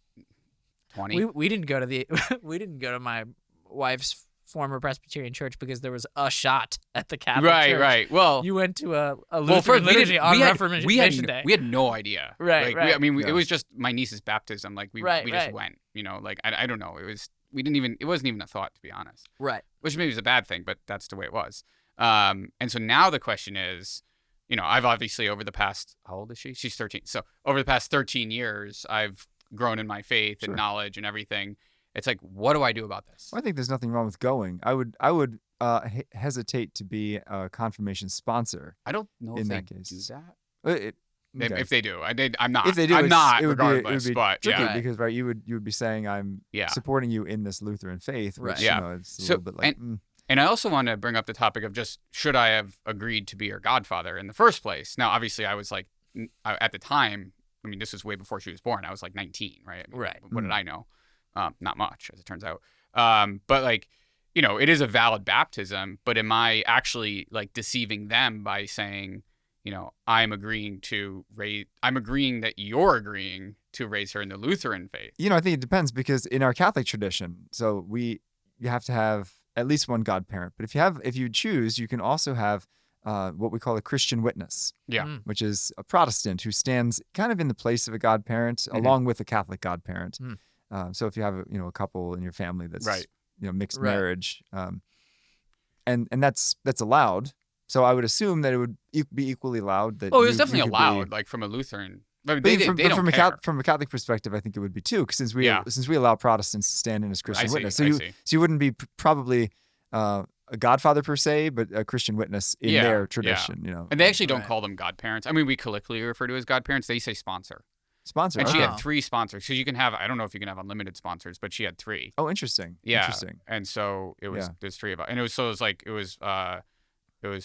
[SPEAKER 3] 20.
[SPEAKER 2] We didn't go to we didn't go to my wife's former Presbyterian church because there was a shot at the Catholic church.
[SPEAKER 3] Right. Well,
[SPEAKER 2] You went to a
[SPEAKER 3] well,
[SPEAKER 2] Lutheran
[SPEAKER 3] first,
[SPEAKER 2] liturgy on Reformation Day.
[SPEAKER 3] We had no idea.
[SPEAKER 2] Right,
[SPEAKER 3] Like,
[SPEAKER 2] right.
[SPEAKER 3] It
[SPEAKER 1] Yeah.
[SPEAKER 3] was just my niece's baptism. Like we
[SPEAKER 2] Right,
[SPEAKER 3] just
[SPEAKER 2] right.
[SPEAKER 3] went. Like I don't know. It wasn't even a thought, to be honest.
[SPEAKER 2] Right.
[SPEAKER 3] Which maybe is a bad thing, but that's the way it was. And so now the question is, I've obviously over the past, how old is she? She's 13. So over the past 13 years, I've grown in my faith
[SPEAKER 1] Sure.
[SPEAKER 3] and knowledge and everything. It's like, what do I do about this?
[SPEAKER 1] Well, I think there's nothing wrong with going. I would hesitate to be a confirmation sponsor.
[SPEAKER 3] I don't know
[SPEAKER 1] In
[SPEAKER 3] if
[SPEAKER 1] that
[SPEAKER 3] they
[SPEAKER 1] case.
[SPEAKER 3] do that.
[SPEAKER 1] Okay.
[SPEAKER 3] If they do, I'm not.
[SPEAKER 1] If they do,
[SPEAKER 3] I'm not.
[SPEAKER 1] it would
[SPEAKER 3] Regardless,
[SPEAKER 1] be
[SPEAKER 3] but
[SPEAKER 1] tricky
[SPEAKER 3] yeah.
[SPEAKER 1] because you would be saying I'm
[SPEAKER 3] Yeah.
[SPEAKER 1] supporting you in this Lutheran faith, which
[SPEAKER 2] Right.
[SPEAKER 3] Yeah.
[SPEAKER 1] it's a
[SPEAKER 3] So,
[SPEAKER 1] little bit like
[SPEAKER 3] and And I also want to bring up the topic of just, should I have agreed to be her godfather in the first place? Now, obviously, I was like, at the time, I mean, this was way before she was born. I was like 19, right? I mean,
[SPEAKER 2] Right.
[SPEAKER 3] What did I know? Not much, as it turns out. But like, you know, it is a valid baptism, but am I actually like deceiving them by saying, you know, I'm agreeing that you're agreeing to raise her in the Lutheran faith?
[SPEAKER 1] You know, I think it depends, because in our Catholic tradition, so you have to have at least one godparent. But if you choose, you can also have what we call a Christian witness.
[SPEAKER 3] Yeah.
[SPEAKER 2] Mm.
[SPEAKER 1] Which is a Protestant who stands kind of in the place of a godparent, along with a Catholic godparent. So if you have a couple in your family that's
[SPEAKER 3] Right.
[SPEAKER 1] Mixed
[SPEAKER 2] Right.
[SPEAKER 1] marriage, and that's allowed. So I would assume that it would be equally allowed. That
[SPEAKER 3] Oh, it was
[SPEAKER 1] you
[SPEAKER 3] definitely
[SPEAKER 1] could be-
[SPEAKER 3] allowed, like from a Lutheran. I mean,
[SPEAKER 1] But
[SPEAKER 3] they don't care.
[SPEAKER 1] from a Catholic perspective, I think it would be too, 'cause since we
[SPEAKER 3] Yeah.
[SPEAKER 1] allow Protestants to stand in as Christian
[SPEAKER 3] I see,
[SPEAKER 1] witness.
[SPEAKER 3] I
[SPEAKER 1] So
[SPEAKER 3] see.
[SPEAKER 1] you wouldn't be probably a godfather per se, but a Christian witness in
[SPEAKER 3] Yeah,
[SPEAKER 1] their
[SPEAKER 3] yeah.
[SPEAKER 1] tradition.
[SPEAKER 3] And they actually don't
[SPEAKER 2] Right.
[SPEAKER 3] call them godparents. I mean, we colloquially refer to as godparents. They say sponsor.
[SPEAKER 1] Sponsor.
[SPEAKER 3] And she
[SPEAKER 1] okay.
[SPEAKER 3] had 3 sponsors. So you can have, I don't know if you can have unlimited sponsors, but she had 3.
[SPEAKER 1] Oh, interesting.
[SPEAKER 3] Yeah.
[SPEAKER 1] Interesting.
[SPEAKER 3] And so it was,
[SPEAKER 1] Yeah.
[SPEAKER 3] there's 3 of us. And it was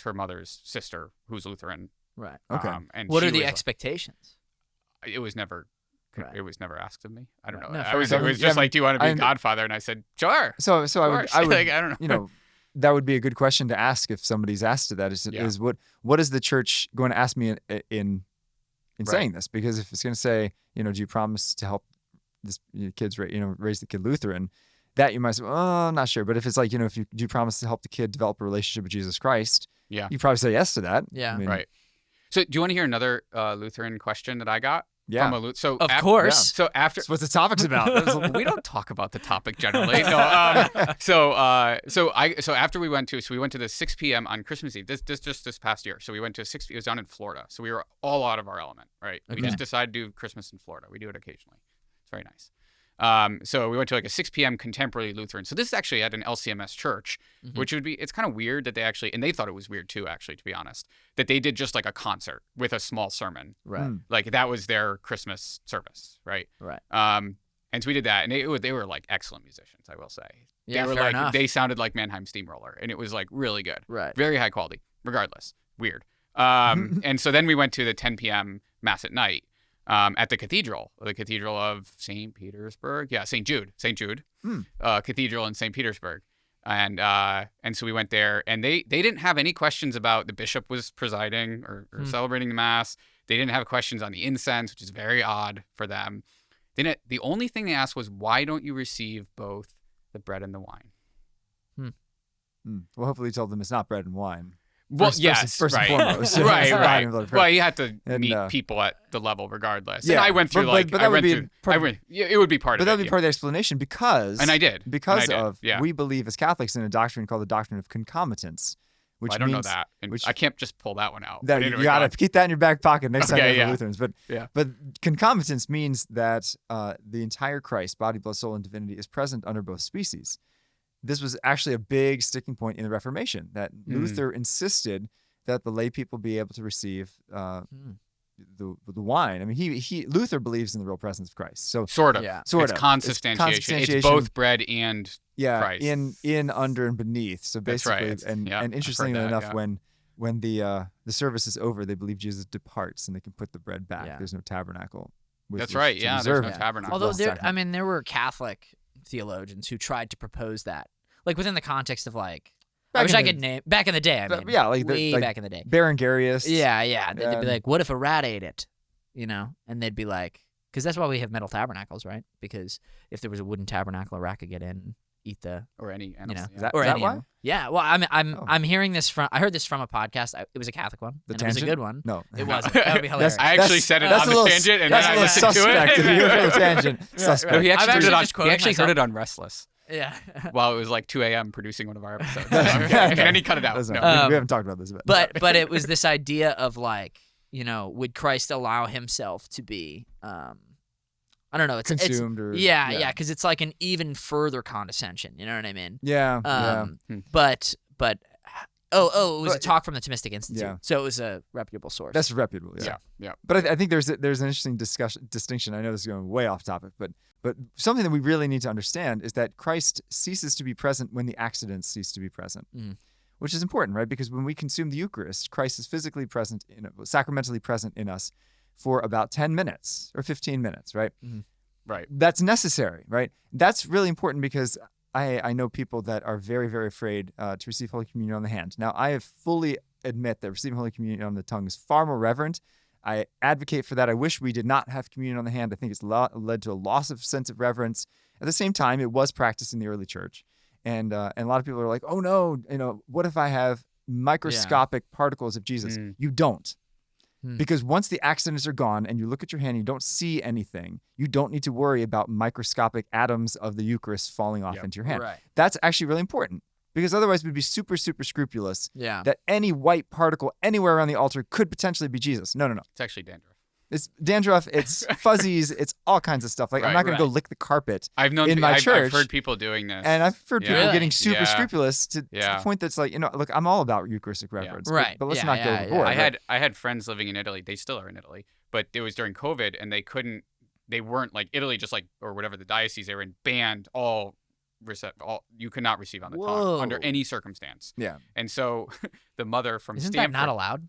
[SPEAKER 3] her mother's sister who's Lutheran.
[SPEAKER 2] Right.
[SPEAKER 1] Okay.
[SPEAKER 3] And
[SPEAKER 2] What
[SPEAKER 3] she
[SPEAKER 2] are the
[SPEAKER 3] was,
[SPEAKER 2] expectations?
[SPEAKER 3] it was never,
[SPEAKER 2] Right.
[SPEAKER 3] it was never asked of me. I don't
[SPEAKER 2] Right.
[SPEAKER 3] know.
[SPEAKER 2] No,
[SPEAKER 3] It
[SPEAKER 2] fair
[SPEAKER 3] was
[SPEAKER 2] enough.
[SPEAKER 3] just like, do you want to be
[SPEAKER 1] I-
[SPEAKER 3] a godfather? And I said, sure.
[SPEAKER 1] So I
[SPEAKER 3] Of
[SPEAKER 1] would
[SPEAKER 3] course. Like, I don't know.
[SPEAKER 1] that would be a good question to ask if somebody's asked to that.
[SPEAKER 3] Yeah.
[SPEAKER 1] Is what is the church going to ask me in
[SPEAKER 3] Right.
[SPEAKER 1] saying this? Because if it's going to say, do you promise to help this kids raise the kid Lutheran, that you might say, oh, I'm not sure. But if it's like, do you promise to help the kid develop a relationship with Jesus Christ,
[SPEAKER 3] Yeah.
[SPEAKER 1] you probably say yes to that.
[SPEAKER 2] Yeah.
[SPEAKER 1] I mean,
[SPEAKER 3] Right. So do you want to hear another Lutheran question that I got?
[SPEAKER 1] Yeah.
[SPEAKER 3] From so
[SPEAKER 2] Of course.
[SPEAKER 3] So after
[SPEAKER 1] That's what the topic's about.
[SPEAKER 3] we don't talk about the topic generally. No. So after we went to the 6 p.m. on Christmas Eve. This past year. So we went to 6. It was down in Florida. So we were all out of our element. Right. We
[SPEAKER 2] Okay.
[SPEAKER 3] just decided to do Christmas in Florida. We do it occasionally. It's very nice. So we went to like a 6 p.m. contemporary Lutheran. So this is actually at an LCMS church, which would be, it's kind of weird that they actually, and they thought it was weird too, actually, to be honest, that they did just like a concert with a small sermon.
[SPEAKER 2] Right.
[SPEAKER 3] Like that was their Christmas service, right?
[SPEAKER 2] Right.
[SPEAKER 3] And so we did that, and they were like excellent musicians, I will say.
[SPEAKER 2] Yeah,
[SPEAKER 3] they were
[SPEAKER 2] fair
[SPEAKER 3] like
[SPEAKER 2] enough.
[SPEAKER 3] they sounded like Mannheim Steamroller, and it was like really good,
[SPEAKER 2] Right.
[SPEAKER 3] very high quality. Regardless, weird. And so then we went to the 10 p.m. mass at night at the cathedral of St. Petersburg. Yeah, St. Jude Cathedral in St. Petersburg. And so we went there, and they didn't have any questions about the bishop was presiding or celebrating the mass. They didn't have questions on the incense, which is very odd for them. The only thing they asked was, why don't you receive both the bread and the wine?
[SPEAKER 1] Well, hopefully you told them it's not bread and wine.
[SPEAKER 3] Well,
[SPEAKER 1] First
[SPEAKER 3] right.
[SPEAKER 1] and foremost.
[SPEAKER 3] right,
[SPEAKER 1] It's not
[SPEAKER 3] right.
[SPEAKER 1] even blood and
[SPEAKER 3] Well, you have to
[SPEAKER 1] And,
[SPEAKER 3] meet people at the level regardless.
[SPEAKER 1] Yeah,
[SPEAKER 3] And I went through
[SPEAKER 1] but that would be
[SPEAKER 3] it would be part
[SPEAKER 1] But
[SPEAKER 3] of
[SPEAKER 1] that
[SPEAKER 3] it.
[SPEAKER 1] would be part of the explanation because
[SPEAKER 3] And I did.
[SPEAKER 1] because
[SPEAKER 3] And I did,
[SPEAKER 1] of
[SPEAKER 3] yeah.
[SPEAKER 1] we believe as Catholics in a doctrine called the doctrine of concomitance, which
[SPEAKER 3] I don't
[SPEAKER 1] means
[SPEAKER 3] know that. And
[SPEAKER 1] which-
[SPEAKER 3] I can't just pull that one out.
[SPEAKER 1] that
[SPEAKER 3] But
[SPEAKER 1] you
[SPEAKER 3] anyway,
[SPEAKER 1] gotta
[SPEAKER 3] go
[SPEAKER 1] keep that in your back pocket next time
[SPEAKER 3] Okay,
[SPEAKER 1] you have
[SPEAKER 3] yeah.
[SPEAKER 1] Lutherans. But
[SPEAKER 3] Yeah.
[SPEAKER 1] but concomitance means that the entire Christ, body, blood, soul, and divinity, is present under both species. This was actually a big sticking point in the Reformation, that Luther insisted that the lay people be able to receive the wine. I mean, Luther believes in the real presence of Christ. So
[SPEAKER 3] Sort of.
[SPEAKER 2] Yeah.
[SPEAKER 1] Sort
[SPEAKER 3] It's
[SPEAKER 1] of.
[SPEAKER 3] consubstantiation. It's
[SPEAKER 1] consubstantiation.
[SPEAKER 3] both bread and
[SPEAKER 1] yeah,
[SPEAKER 3] Christ.
[SPEAKER 1] in, under, and beneath. So
[SPEAKER 3] That's
[SPEAKER 1] basically,
[SPEAKER 3] right.
[SPEAKER 1] and
[SPEAKER 3] Yeah, I've
[SPEAKER 1] interestingly
[SPEAKER 3] heard that,
[SPEAKER 1] enough,
[SPEAKER 3] yeah.
[SPEAKER 1] when the service is over, they believe Jesus departs and they can put the bread back.
[SPEAKER 2] Yeah.
[SPEAKER 1] There's no tabernacle. with
[SPEAKER 3] That's
[SPEAKER 1] which
[SPEAKER 3] right.
[SPEAKER 1] to
[SPEAKER 3] Yeah, there's
[SPEAKER 1] reserve
[SPEAKER 3] no
[SPEAKER 1] it.
[SPEAKER 3] tabernacle.
[SPEAKER 2] Although
[SPEAKER 1] Sacrament.
[SPEAKER 2] there were Catholic theologians who tried to propose that, like within the context of like, I
[SPEAKER 1] Back
[SPEAKER 2] wish
[SPEAKER 1] in
[SPEAKER 2] I
[SPEAKER 1] the-
[SPEAKER 2] could name back in the day. I
[SPEAKER 1] But,
[SPEAKER 2] mean,
[SPEAKER 1] yeah, like
[SPEAKER 2] way
[SPEAKER 1] like
[SPEAKER 2] back in the day.
[SPEAKER 1] Berengarius.
[SPEAKER 2] Yeah. They'd be
[SPEAKER 1] Um,
[SPEAKER 2] like, "What if a rat ate it?" And they'd be like, because that's why we have metal tabernacles, right? Because if there was a wooden tabernacle, a rat could get in and eat the,
[SPEAKER 3] Or any animal.
[SPEAKER 2] you know,
[SPEAKER 3] yeah.
[SPEAKER 1] Is that-
[SPEAKER 2] or
[SPEAKER 1] is that
[SPEAKER 2] any
[SPEAKER 1] why?
[SPEAKER 2] animal. Yeah. Well, I'm hearing this from. I heard this from a podcast. It was a Catholic one.
[SPEAKER 1] The
[SPEAKER 2] and it was a
[SPEAKER 1] Tangent?
[SPEAKER 2] good one.
[SPEAKER 1] No.
[SPEAKER 2] It wasn't. That would be hilarious.
[SPEAKER 3] I actually said it
[SPEAKER 1] that's
[SPEAKER 3] on
[SPEAKER 1] a
[SPEAKER 3] the
[SPEAKER 1] little-
[SPEAKER 3] tangent, and
[SPEAKER 1] that's
[SPEAKER 3] then
[SPEAKER 1] a
[SPEAKER 3] I
[SPEAKER 1] little
[SPEAKER 3] listened to
[SPEAKER 1] suspect.
[SPEAKER 3] it.
[SPEAKER 1] If you heard the tangent, suspect.
[SPEAKER 3] No, he
[SPEAKER 2] I'm
[SPEAKER 3] actually
[SPEAKER 2] actually
[SPEAKER 3] heard it on.
[SPEAKER 2] just quoting
[SPEAKER 3] He actually heard
[SPEAKER 2] myself.
[SPEAKER 3] it on Restless
[SPEAKER 2] Yeah.
[SPEAKER 3] while it was like 2 a.m. producing one of our episodes.
[SPEAKER 1] Okay.
[SPEAKER 3] And then he cut it out.
[SPEAKER 1] That's
[SPEAKER 3] No.
[SPEAKER 1] not- we haven't talked about this yet.
[SPEAKER 2] but it was this idea of like, would Christ allow himself to be I don't know, it's
[SPEAKER 1] Consumed or
[SPEAKER 2] yeah, because it's like an even further condescension, you know what I mean?
[SPEAKER 1] yeah.
[SPEAKER 2] But it was a
[SPEAKER 1] But-
[SPEAKER 2] talk from the Thomistic Institute,
[SPEAKER 1] Yeah.
[SPEAKER 2] so it was a reputable source.
[SPEAKER 1] That's reputable.
[SPEAKER 3] Yeah. Yeah.
[SPEAKER 1] But I think there's an interesting distinction. I know this is going way off topic, but But something that we really need to understand is that Christ ceases to be present when the accidents cease to be present, which is important, right? Because when we consume the Eucharist, Christ is physically present, sacramentally present in us for about 10 minutes or 15 minutes, right?
[SPEAKER 3] Right.
[SPEAKER 1] That's necessary, right? That's really important because I know people that are very, very afraid to receive Holy Communion on the hand. Now, I fully admit that receiving Holy Communion on the tongue is far more reverent. I advocate for that. I wish we did not have communion on the hand. I think it's led to a loss of sense of reverence. At the same time, it was practiced in the early church. And a lot of people are like, oh no, what if I have microscopic particles of Jesus? You don't. Because once the accidents are gone and you look at your hand and you don't see anything, you don't need to worry about microscopic atoms of the Eucharist falling off into your hand.
[SPEAKER 2] Right.
[SPEAKER 1] That's actually really important. Because otherwise we'd be super, super scrupulous that any white particle anywhere around the altar could potentially be Jesus. No.
[SPEAKER 3] It's actually dandruff.
[SPEAKER 1] It's dandruff, it's fuzzies, it's all kinds of stuff. Like, I'm not going to go lick the carpet
[SPEAKER 3] in my church. I've heard people doing this.
[SPEAKER 1] And I've heard people getting super scrupulous to the point that's like, look, I'm all about Eucharistic reverence.
[SPEAKER 2] Right.
[SPEAKER 1] But let's not go overboard.
[SPEAKER 3] I had friends living in Italy. They still are in Italy. But it was during COVID, and they weren't like Italy, just like, or whatever the diocese they were in, banned all you could not receive on the tongue under any circumstance.
[SPEAKER 1] Yeah.
[SPEAKER 3] And so the mother from
[SPEAKER 2] Isn't
[SPEAKER 3] Stanford,
[SPEAKER 2] that not allowed?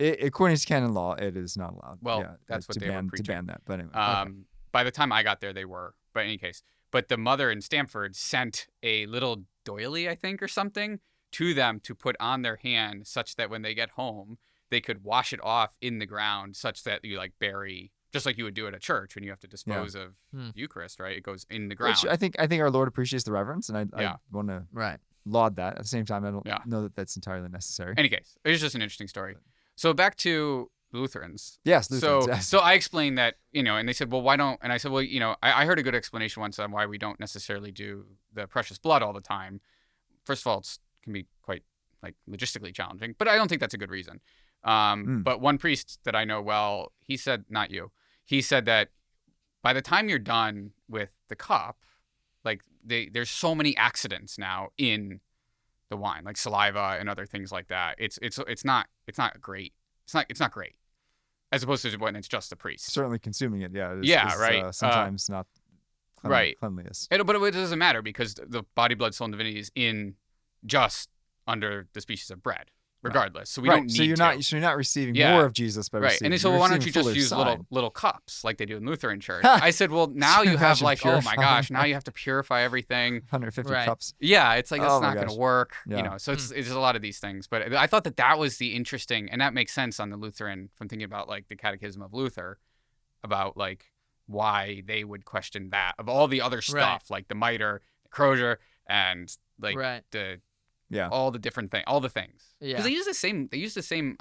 [SPEAKER 1] According to canon law, it is not allowed.
[SPEAKER 3] Well, that's what they were preaching.
[SPEAKER 1] To ban that. But anyway.
[SPEAKER 3] By the time I got there, they were. But in any case, the mother in Stanford sent a little doily, I think, or something, to them to put on their hand, such that when they get home, they could wash it off in the ground, such that you like bury. Just like you would do at a church when you have to dispose of Eucharist, right? It goes in the ground.
[SPEAKER 1] Which I think our Lord appreciates the reverence, and I want to laud that. At the same time, I don't know that that's entirely necessary.
[SPEAKER 3] In any case, it's just an interesting story. So back to Lutherans.
[SPEAKER 1] Yes, Lutherans.
[SPEAKER 3] So I explained that, and they said, well, why don't? And I said, well, I heard a good explanation once on why we don't necessarily do the precious blood all the time. First of all, it can be quite like logistically challenging, but I don't think that's a good reason. But one priest that I know well, he said, not you. He said that by the time you're done with the cup, like there's so many accidents now in the wine, like saliva and other things like that. It's not great. It's not great, as opposed to when it's just the priest.
[SPEAKER 1] Certainly consuming it,
[SPEAKER 3] right.
[SPEAKER 1] Sometimes not cleanliest.
[SPEAKER 3] But it doesn't matter because the body, blood, soul, and divinity is in just under the species of bread. Regardless, so we don't need
[SPEAKER 1] so you're not receiving more of Jesus by receiving.
[SPEAKER 3] And they said, well, why don't you just use little cups like they do in Lutheran Church? I said, well, now you have like, oh my gosh, now you have to purify everything.
[SPEAKER 1] 150 cups.
[SPEAKER 3] Yeah, it's like it's not going to work. So it's just a lot of these things. But I thought that was the interesting, and that makes sense on the Lutheran from thinking about like the Catechism of Luther, about like why they would question that of all the other stuff like the mitre, the crozier, and like the.
[SPEAKER 1] Yeah,
[SPEAKER 3] all the different things, all the things.
[SPEAKER 2] Yeah,
[SPEAKER 3] because they use the same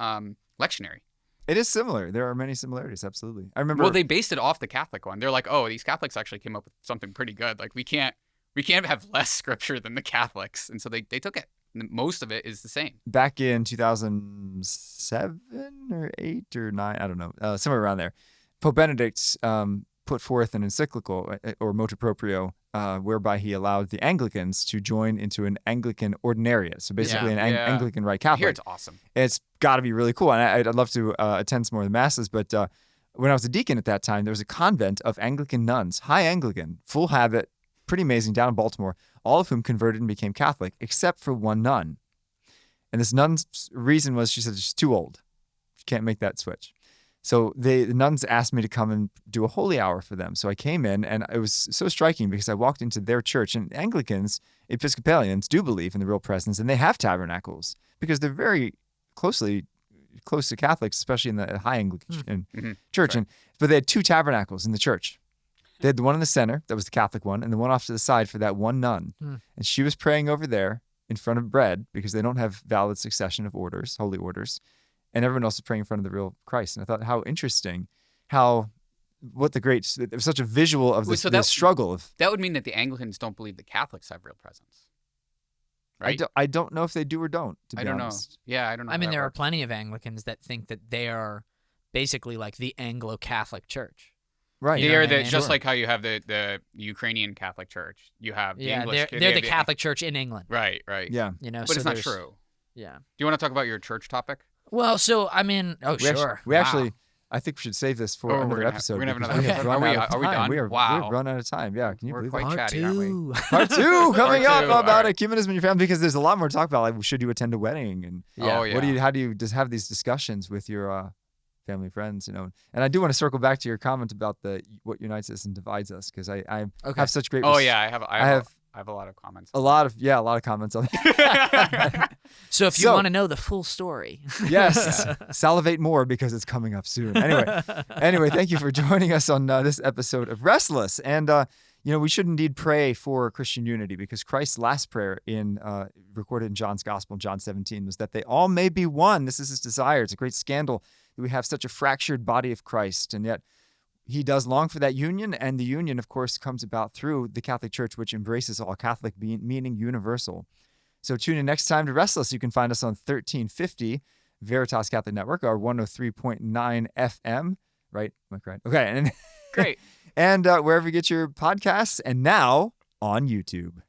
[SPEAKER 3] lectionary.
[SPEAKER 1] It is similar. There are many similarities. Absolutely, I remember.
[SPEAKER 3] Well, they based it off the Catholic one. They're like, oh, these Catholics actually came up with something pretty good. Like we can't have less scripture than the Catholics, and so they took it. Most of it is the same. Back
[SPEAKER 1] in 2007 or 8 or 9, I don't know, somewhere around there, Pope Benedict put forth an encyclical or motu proprio, whereby he allowed the Anglicans to join into an Anglican ordinariate. So basically an Anglican Rite Catholic.
[SPEAKER 3] I hear it's awesome.
[SPEAKER 1] It's got to be really cool. And I'd love to attend some more of the masses. But when I was a deacon at that time, there was a convent of Anglican nuns, high Anglican, full habit, pretty amazing, down in Baltimore, all of whom converted and became Catholic, except for one nun. And this nun's reason was, she said, she's too old. She can't make that switch. So the nuns asked me to come and do a holy hour for them. So I came in, and it was so striking because I walked into their church, and Anglicans, Episcopalians do believe in the real presence, and they have tabernacles because they're very close to Catholics, especially in the high Anglican church.
[SPEAKER 3] Right.
[SPEAKER 1] But they had 2 tabernacles in the church. They had the one in the center, that was the Catholic one, and the one off to the side for that one nun. And she was praying over there in front of bread because they don't have valid succession of orders, holy orders. And everyone else is praying in front of the real Christ. And I thought, how interesting, it was such a visual of this struggle of.
[SPEAKER 3] That would mean that the Anglicans don't believe the Catholics have real presence. Right?
[SPEAKER 1] I don't know if they do or don't, to be honest.
[SPEAKER 3] Yeah, I don't know.
[SPEAKER 2] I mean, there are plenty of Anglicans that think that they are basically like the Anglo-Catholic Church.
[SPEAKER 1] Right.
[SPEAKER 3] They are just like how you have the Ukrainian Catholic Church. You have the English.
[SPEAKER 2] They're the Catholic Church in England.
[SPEAKER 3] Right.
[SPEAKER 1] Yeah.
[SPEAKER 3] But it's not true.
[SPEAKER 2] Yeah.
[SPEAKER 3] Do you want to talk about your church topic?
[SPEAKER 2] Well, so I mean,
[SPEAKER 1] we actually I think we should save this for
[SPEAKER 3] Oh,
[SPEAKER 1] another
[SPEAKER 3] we're
[SPEAKER 1] episode.
[SPEAKER 3] gonna have
[SPEAKER 1] because
[SPEAKER 3] another
[SPEAKER 1] we have
[SPEAKER 2] episode.
[SPEAKER 1] run
[SPEAKER 3] Are we-
[SPEAKER 1] out of
[SPEAKER 3] are we
[SPEAKER 1] time.
[SPEAKER 3] done?
[SPEAKER 1] We've
[SPEAKER 3] Wow.
[SPEAKER 1] run out of time. Yeah, can you
[SPEAKER 3] We're
[SPEAKER 1] believe
[SPEAKER 3] quite
[SPEAKER 1] that?
[SPEAKER 2] Part
[SPEAKER 3] chatty, aren't we?
[SPEAKER 2] 2.
[SPEAKER 1] Part 2 coming
[SPEAKER 3] Part
[SPEAKER 1] up
[SPEAKER 3] two,
[SPEAKER 1] about
[SPEAKER 3] all right.
[SPEAKER 1] ecumenism in your family, because there's a lot more to talk about. Like, should you attend a wedding, and
[SPEAKER 3] Oh, yeah.
[SPEAKER 1] how do you just have these discussions with your family, friends, And I do want to circle back to your comment about what unites us and divides us, because I
[SPEAKER 2] Okay.
[SPEAKER 1] have such great.
[SPEAKER 3] Oh yeah, I
[SPEAKER 1] have
[SPEAKER 3] have a lot of comments.
[SPEAKER 1] a lot of comments on that.
[SPEAKER 2] So if you
[SPEAKER 1] So-
[SPEAKER 2] want to know the full story,
[SPEAKER 1] Yes, salivate more because it's coming up soon. Anyway, thank you for joining us on this episode of Restless. And we should indeed pray for Christian unity, because Christ's last prayer recorded in John's Gospel, John 17, was that they all may be one. This is his desire. It's a great scandal that we have such a fractured body of Christ, and yet he does long for that union. And the union, of course, comes about through the Catholic Church, which embraces all Catholic, meaning universal. So tune in next time to Restless. You can find us on 1350 Veritas Catholic Network, our 103.9 FM, right? Am I correct? Okay.
[SPEAKER 3] Great.
[SPEAKER 1] And wherever you get your podcasts, and now on YouTube.